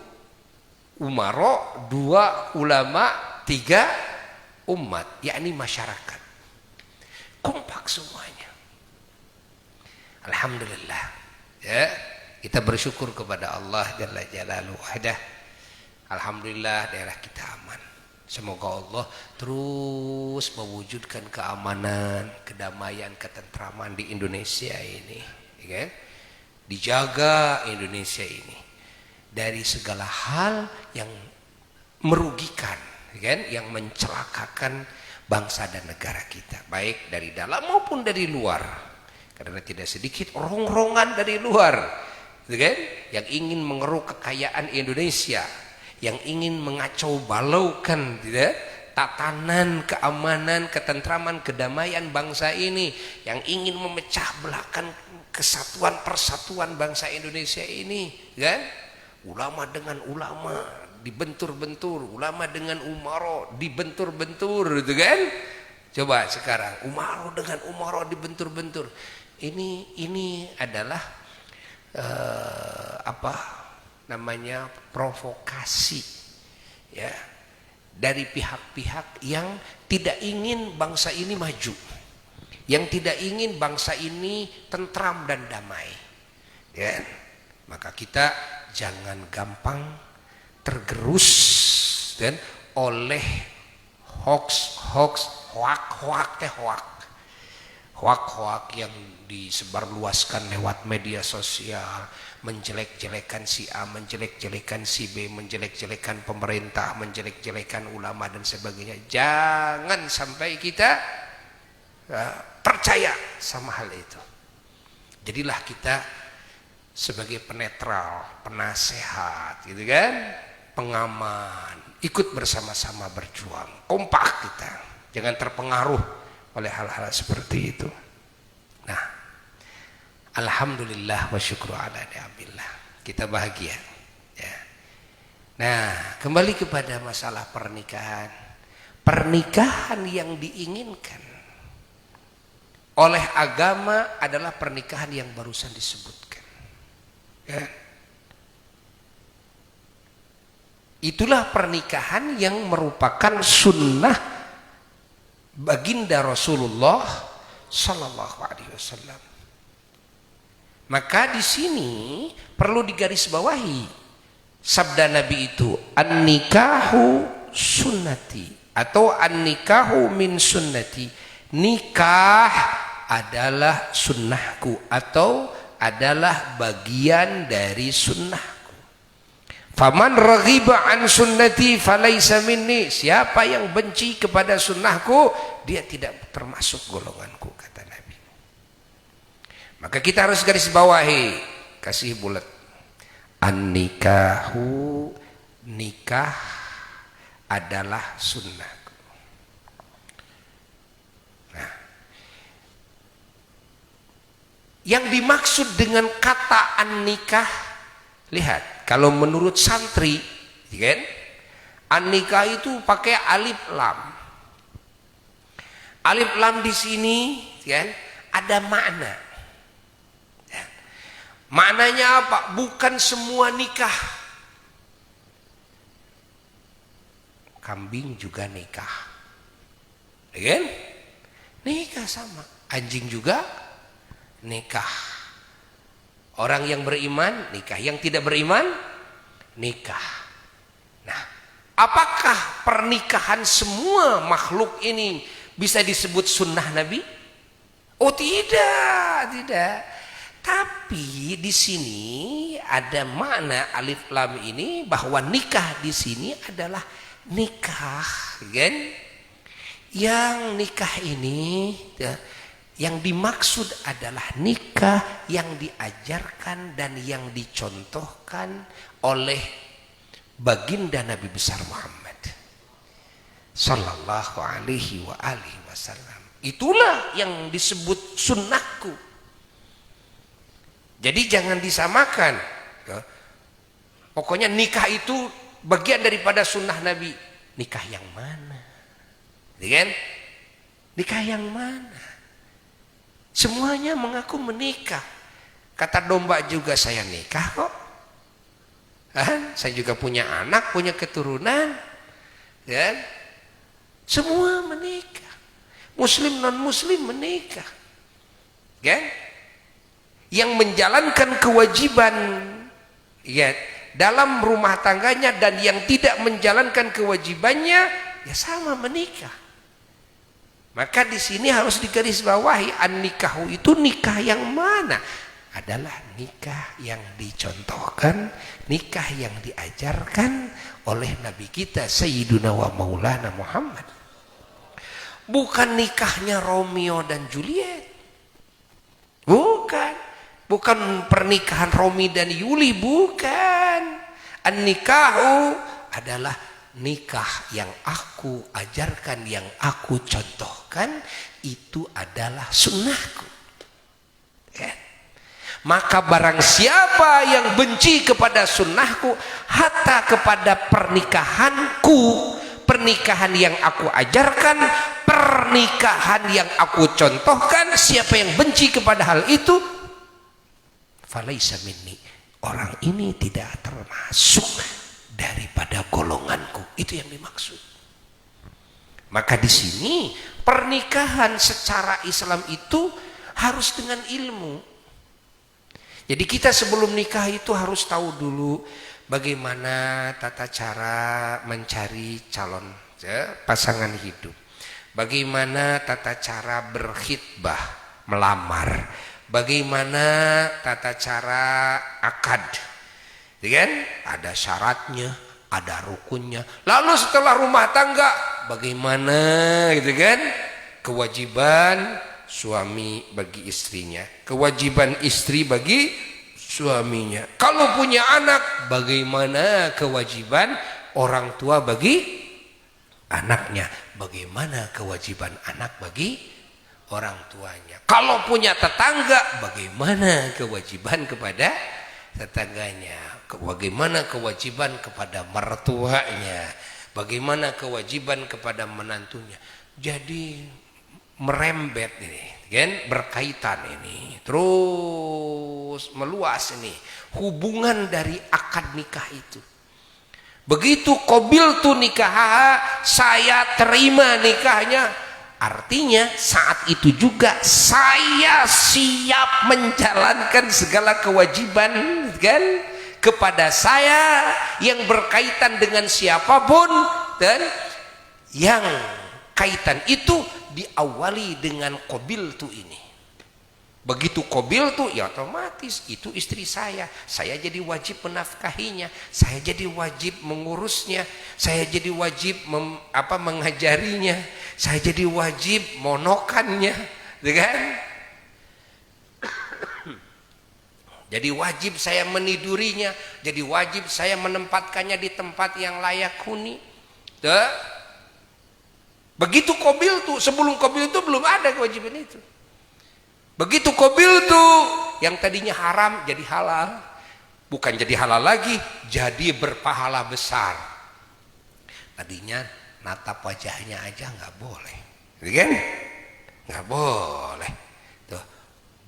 umaro, dua ulama, tiga umat, yakni masyarakat. Kompak semuanya. Alhamdulillah. Ya, kita bersyukur kepada Allah Jalla Jalaluhu wahdah. Alhamdulillah daerah kita aman. Semoga Allah terus mewujudkan keamanan, kedamaian, ketentraman di Indonesia ini, ya kan? Dijaga Indonesia ini dari segala hal yang merugikan, kan? Yang mencelakakan bangsa dan negara kita, baik dari dalam maupun dari luar. Karena tidak sedikit rongrongan dari luar, kan? Yang ingin mengeruk kekayaan Indonesia, yang ingin mengacau balaukan, tidak? Tatanan keamanan, ketentraman, kedamaian bangsa ini, yang ingin memecah belahkan kesatuan persatuan bangsa Indonesia ini, kan? Ulama dengan ulama dibentur-bentur, ulama dengan umaro dibentur-bentur, gitu kan? Coba sekarang umaro dengan umaro dibentur-bentur. Ini adalah provokasi, ya, dari pihak-pihak yang tidak ingin bangsa ini maju, yang tidak ingin bangsa ini tentram dan damai, ya. Maka kita jangan gampang tergerus dan oleh hoax, hoak yang disebarluaskan lewat media sosial, menjelek-jelekan si A, menjelek-jelekan si B, menjelek-jelekan pemerintah, menjelek-jelekan ulama dan sebagainya. Jangan sampai kita percaya sama hal itu. Jadilah kita sebagai penetral, penasehat, gitu kan, pengaman, ikut bersama-sama berjuang, kompak kita, jangan terpengaruh oleh hal-hal seperti itu. Nah, alhamdulillah wa syukru ala ni'amillah, kita bahagia, ya. Nah, kembali kepada masalah pernikahan. Pernikahan yang diinginkan oleh agama adalah pernikahan yang barusan disebutkan, ya. Itulah pernikahan yang merupakan sunnah baginda Rasulullah Sallallahu Alaihi Wasallam. Maka di sini perlu digarisbawahi sabda Nabi itu, an-nikahu sunnati atau an-nikahu min sunnati. Nikah adalah sunnahku atau adalah bagian dari sunnahku. Faman raghiba an sunnati falaysa minni. Siapa yang benci kepada sunnahku, dia tidak termasuk golonganku, kata Nabi. Maka kita harus garis bawahi, kasih bulat. An-nikahu, nikah adalah sunnahku. Nah, yang dimaksud dengan kata an-nikah, lihat, kalau menurut santri, kan, an-nikah itu pakai alif lam. Alif lam di sini, kan, ada makna. Maknanya apa? Bukan semua nikah. Kambing juga nikah, kan? Nikah sama. Anjing juga nikah. Orang yang beriman nikah, yang tidak beriman nikah. Nah, apakah pernikahan semua makhluk ini bisa disebut sunnah Nabi? Oh tidak, tidak. Tapi di sini ada makna alif lam ini, bahwa nikah di sini adalah nikah, kan? Yang nikah ini, yang dimaksud adalah nikah yang diajarkan dan yang dicontohkan oleh baginda Nabi besar Muhammad sallallahu alaihi wa alihi wasallam. Itulah yang disebut sunnahku. Jadi jangan disamakan. Pokoknya nikah itu bagian daripada sunnah Nabi. Nikah yang mana? Kan? Nikah yang mana? Semuanya mengaku menikah. Kata domba juga saya nikah kok. Saya juga punya anak, punya keturunan. Kan? Semua menikah. Muslim non muslim menikah. Kan? Yang menjalankan kewajiban, ya, dalam rumah tangganya dan yang tidak menjalankan kewajibannya, ya sama menikah. Maka di sini harus digarisbawahi, an-nikahu itu nikah yang mana? Adalah nikah yang dicontohkan, nikah yang diajarkan oleh Nabi kita Sayyiduna wa Maulana Muhammad. Bukan nikahnya Romeo dan Juliet. Bukan pernikahan Romi dan Yuli, bukan. An-nikahu adalah nikah yang aku ajarkan, yang aku contohkan, itu adalah sunnahku. Ya. Maka barang siapa yang benci kepada sunnahku, hatta kepada pernikahanku, pernikahan yang aku ajarkan, pernikahan yang aku contohkan, siapa yang benci kepada hal itu, falaisa minni, orang ini tidak termasuk daripada golonganku. Itu yang dimaksud. Maka di sini pernikahan secara Islam itu harus dengan ilmu. Jadi kita sebelum nikah itu harus tahu dulu bagaimana tata cara mencari calon, ya, pasangan hidup. Bagaimana tata cara berkhitbah, melamar. Bagaimana tata cara akad, kan? Ada syaratnya, ada rukunnya. Lalu setelah rumah tangga, bagaimana, gitu kan? Kewajiban suami bagi istrinya, kewajiban istri bagi suaminya. Kalau punya anak, bagaimana kewajiban orang tua bagi anaknya? Bagaimana kewajiban anak bagi orang tuanya? Kalau punya tetangga, bagaimana kewajiban kepada tetangganya? Bagaimana kewajiban kepada mertuanya? Bagaimana kewajiban kepada menantunya? Jadi merembet ini, kan? Berkaitan ini, terus meluas ini hubungan dari akad nikah itu. Begitu qabiltu nikah, saya terima nikahnya, Artinya saat itu juga saya siap menjalankan segala kewajiban kan kepada saya yang berkaitan dengan siapapun, dan yang kaitan itu diawali dengan qabiltu ini. Begitu qabiltu ya otomatis itu istri saya jadi wajib menafkahinya, saya jadi wajib mengurusnya, saya jadi wajib mengajarinya, saya jadi wajib monokannya, kan? Jadi wajib saya menidurinya, jadi wajib saya menempatkannya di tempat yang layak huni. Begitu qabiltu, sebelum qabiltu belum ada kewajiban itu. Begitu qabiltu, yang tadinya haram jadi halal, bukan jadi halal lagi, jadi berpahala besar. Tadinya natap wajahnya aja nggak boleh, kan? Nggak boleh. Tuh,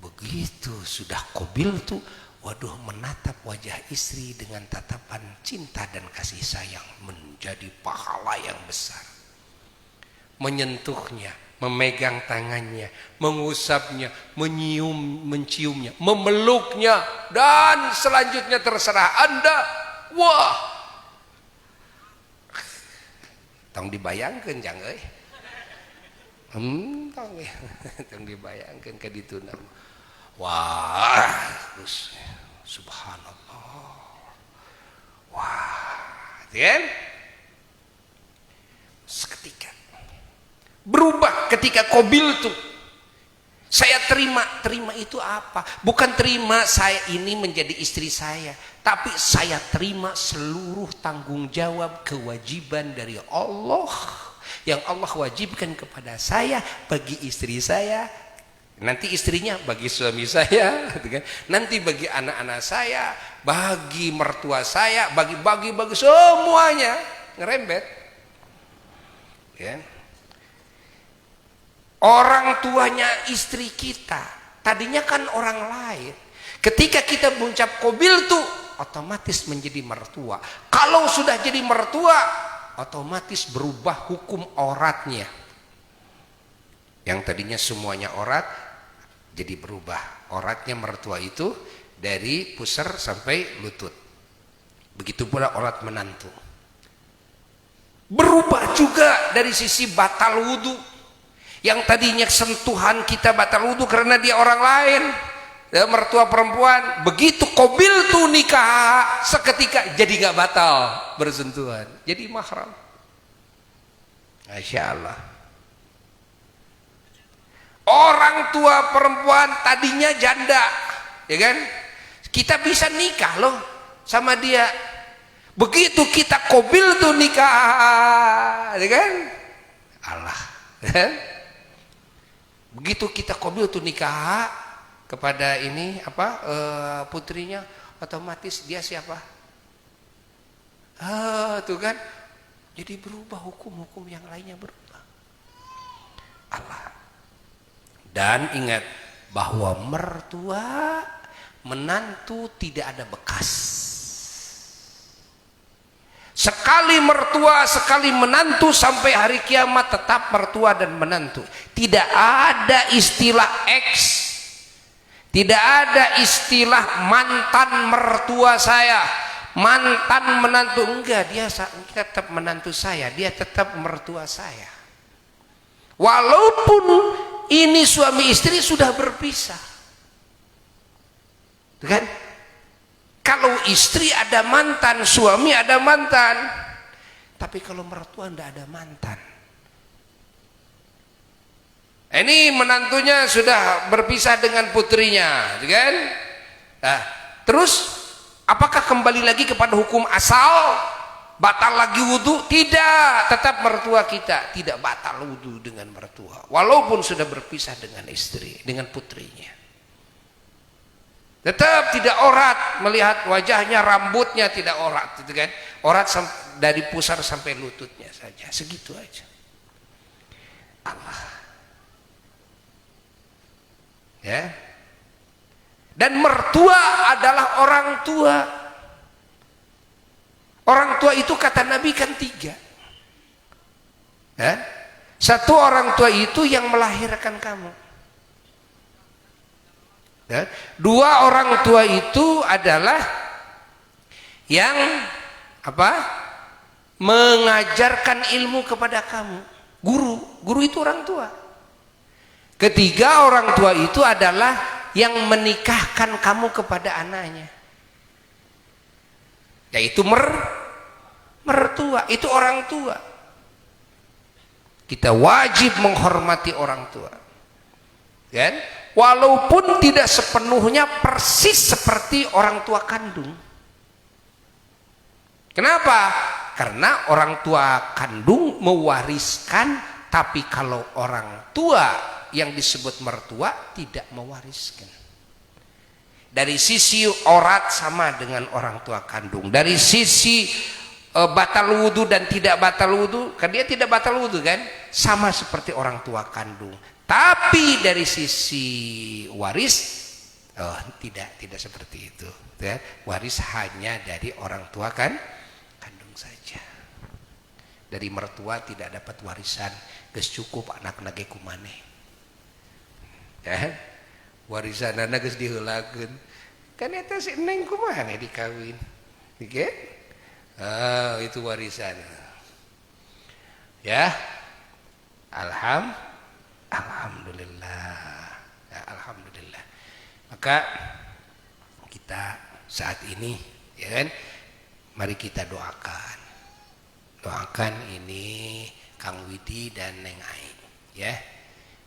begitu sudah qabiltu, waduh, menatap wajah istri dengan tatapan cinta dan kasih sayang menjadi pahala yang besar. Menyentuhnya, memegang tangannya, mengusapnya, menciumnya, memeluknya, dan selanjutnya terserah Anda. Wah, tong dibayangkan jangan tong dibayangkan ke ditu nama. Wah, terus subhanallah. Wah, kan? Seketika berubah ketika qabiltu. Saya terima itu apa? Bukan terima saya ini menjadi istri saya, tapi saya terima seluruh tanggung jawab kewajiban dari Allah yang Allah wajibkan kepada saya bagi istri saya, nanti istrinya bagi suami saya, nanti bagi anak-anak saya, bagi mertua saya, bagi semuanya ngerembet, ya. Orang tuanya istri kita tadinya kan orang lain. Ketika kita mengucap qabiltu, otomatis menjadi mertua. Kalau sudah jadi mertua, otomatis berubah hukum auratnya. Yang tadinya semuanya aurat jadi berubah. Auratnya mertua itu dari pusar sampai lutut. Begitu pula aurat menantu. Berubah juga dari sisi batal wudu. Yang tadinya sentuhan kita batal wudu karena dia orang lain, ya, mertua perempuan, begitu qabiltu nikah seketika jadi gak batal bersentuhan, jadi mahram. Masya Allah. Orang tua perempuan tadinya janda, ya kan? Kita bisa nikah loh sama dia. Begitu kita qabiltu nikah, ya kan? Allah, ya? Begitu kita qabiltu nikah kepada ini putrinya, otomatis dia siapa? Tuh kan, jadi berubah hukum-hukum yang lainnya berubah. Allah. Dan ingat bahwa mertua menantu tidak ada bekas. Sekali mertua, sekali menantu, sampai hari kiamat tetap mertua dan menantu. Tidak ada istilah ex, tidak ada istilah mantan mertua saya, mantan menantu. Enggak, dia tetap menantu saya, dia tetap mertua saya. Walaupun ini suami istri sudah berpisah, kan? Kalau istri ada mantan, suami ada mantan. Tapi kalau mertua tidak ada mantan. Ini menantunya sudah berpisah dengan putrinya, kan? Nah, terus apakah kembali lagi kepada hukum asal? Batal lagi wudu? Tidak, tetap mertua kita. Tidak batal wudu dengan mertua, walaupun sudah berpisah dengan istri, dengan putrinya. Tetap tidak aurat, melihat wajahnya, rambutnya tidak aurat, gitu kan? Aurat dari pusar sampai lututnya saja, segitu aja. Allah. Ya. Dan mertua adalah orang tua. Orang tua itu kata Nabi kan 3. Ya. Satu orang tua itu yang melahirkan kamu. Ya. Dua orang tua itu adalah yang apa? Mengajarkan ilmu kepada kamu. Guru itu orang tua. Ketiga orang tua itu adalah yang menikahkan kamu kepada anaknya. Yaitu mertua, itu orang tua. Kita wajib menghormati orang tua. Kan? Walaupun tidak sepenuhnya persis seperti orang tua kandung. Kenapa? Karena orang tua kandung mewariskan, tapi kalau orang tua yang disebut mertua tidak mewariskan. Dari sisi aurat sama dengan orang tua kandung. Dari sisi batal wudu dan tidak batal wudu, kan dia tidak batal wudu kan? Sama seperti orang tua kandung. Tapi dari sisi waris, tidak seperti itu. Ya. Waris hanya dari orang tua kan kandung saja. Dari mertua tidak dapat warisan, geus cukup anak nage kumane. Ya. Warisan anak geus diheulakeun. Kan eta si neng kumane dikawin. Oke? Itu warisan. Ya. Alhamdulillah. Ya, alhamdulillah. Maka kita saat ini, ya kan? Mari kita doakan. Doakan ini Kang Widi dan Neng Ai, ya.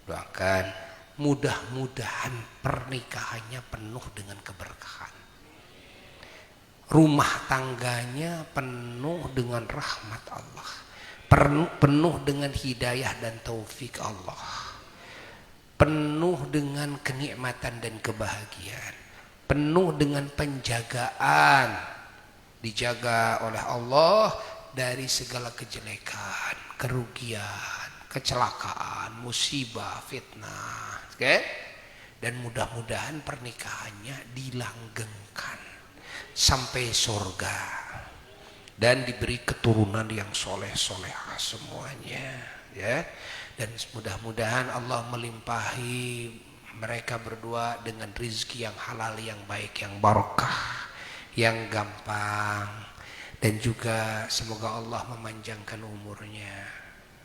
Doakan mudah-mudahan pernikahannya penuh dengan keberkahan. Rumah tangganya penuh dengan rahmat Allah. Penuh dengan hidayah dan taufik Allah. Penuh dengan kenikmatan dan kebahagiaan. Penuh dengan penjagaan. Dijaga oleh Allah dari segala kejelekan, kerugian, kecelakaan, musibah, fitnah. Okay? Dan mudah-mudahan pernikahannya dilanggengkan sampai surga. Dan diberi keturunan yang soleh-solehah semuanya, ya. Dan mudah-mudahan Allah melimpahi mereka berdua dengan rizki yang halal, yang baik, yang barokah, yang gampang. Dan juga semoga Allah memanjangkan umurnya,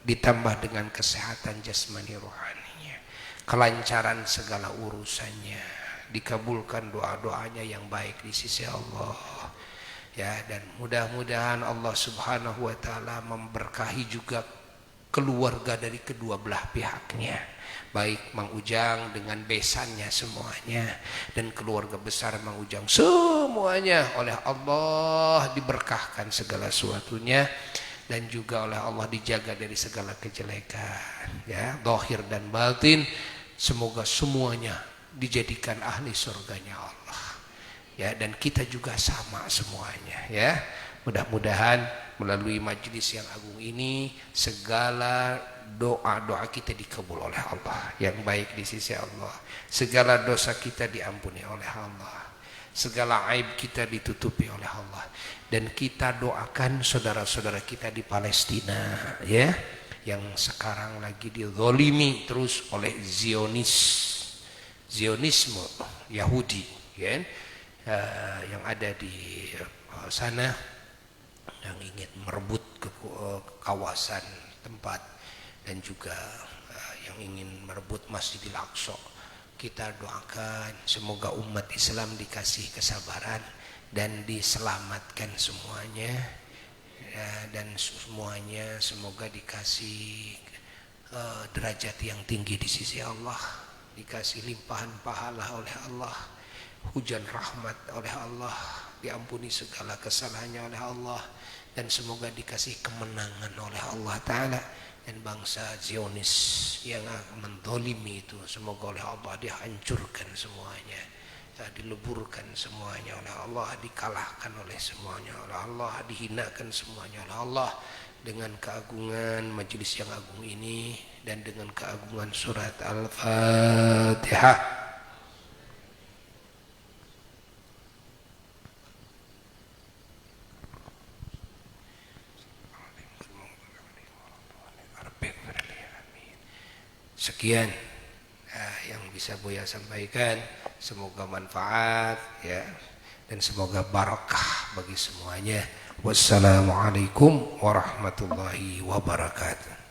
ditambah dengan kesehatan jasmani rohaninya, kelancaran segala urusannya, dikabulkan doa-doanya yang baik di sisi Allah. Ya, dan mudah-mudahan Allah Subhanahu wa taala memberkahi juga keluarga dari kedua belah pihaknya, baik Mang Ujang dengan besannya semuanya, dan keluarga besar Mang Ujang semuanya oleh Allah diberkahkan segala sesuatunya, dan juga oleh Allah dijaga dari segala kejelekan, ya, zahir dan batin. Semoga semuanya dijadikan ahli surganya Allah. Ya, dan kita juga sama semuanya, ya. Mudah-mudahan melalui majelis yang agung ini segala doa-doa kita dikabul oleh Allah yang baik di sisi Allah. Segala dosa kita diampuni oleh Allah. Segala aib kita ditutupi oleh Allah. Dan kita doakan saudara-saudara kita di Palestina, ya, yang sekarang lagi dizalimi terus oleh Zionisme Yahudi, ya. Yang ada di sana, yang ingin merebut kawasan tempat, dan juga yang ingin merebut Masjidil Aqsa. Kita doakan semoga umat Islam dikasih kesabaran dan diselamatkan semuanya, ya, dan semuanya semoga dikasih derajat yang tinggi di sisi Allah, dikasih limpahan pahala oleh Allah, hujan rahmat oleh Allah, diampuni segala kesalahannya oleh Allah, dan semoga dikasih kemenangan oleh Allah Ta'ala. Dan bangsa Zionis yang mendolimi itu semoga oleh Allah dihancurkan semuanya, dileburkan semuanya oleh Allah, dikalahkan oleh semuanya oleh Allah, dihinakan semuanya oleh Allah, dengan keagungan majelis yang agung ini dan dengan keagungan surat Al-Fatihah. Sekian yang bisa Buya sampaikan, semoga manfaat ya, dan semoga barakah bagi semuanya. Wassalamualaikum warahmatullahi wabarakatuh.